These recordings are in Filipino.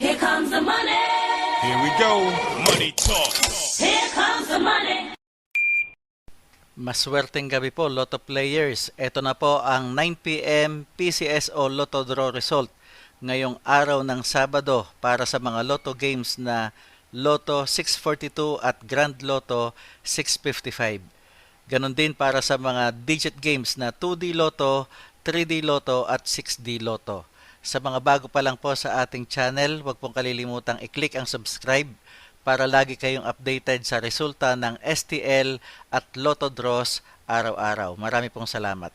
Here comes the money. Here we go. Money talk. Here comes the money. Maswerteng gabi po, Lotto players. Ito na po ang 9 p.m. PCSO Lotto Draw result ngayong araw ng Sabado para sa mga Lotto games na Lotto 642 at Grand Lotto 655. Ganon din para sa mga digit games na 2D Lotto, 3D Lotto at 6D Lotto. Sa mga bago pa lang po sa ating channel, huwag pong kalilimutang i-click ang subscribe para lagi kayong updated sa resulta ng STL at Lotto Draws araw-araw. Marami pong salamat.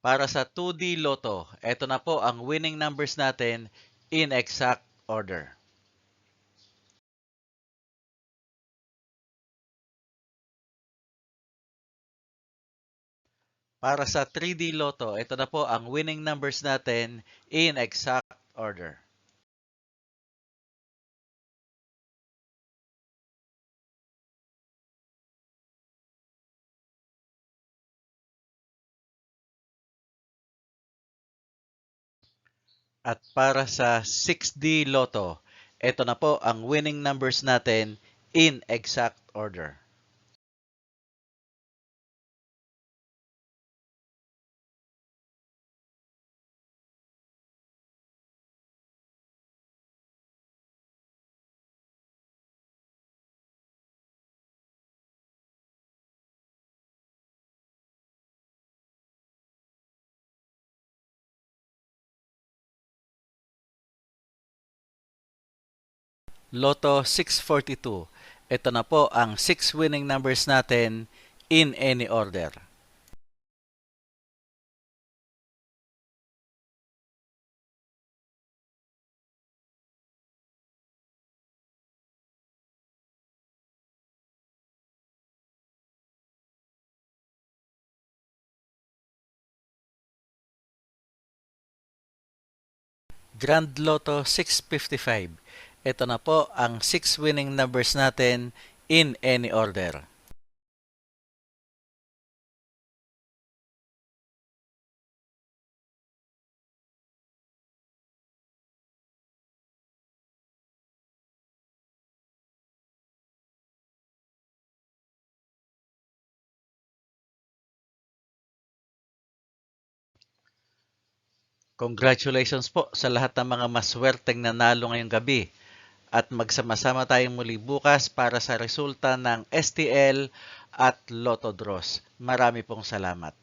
Para sa 2D Lotto, ito na po ang winning numbers natin in exact order. Para sa 3D Lotto, ito na po ang winning numbers natin in exact order. At para sa 6D Lotto, ito na po ang winning numbers natin in exact order. Lotto 642. Ito na po ang 6 winning numbers natin in any order. Grand Lotto 655. Ito na po ang 6 winning numbers natin in any order. Congratulations po sa lahat ng mga maswerteng nanalo ngayong gabi. At magsama-sama tayong muli bukas para sa resulta ng STL at Lotto Draws. Marami pong salamat.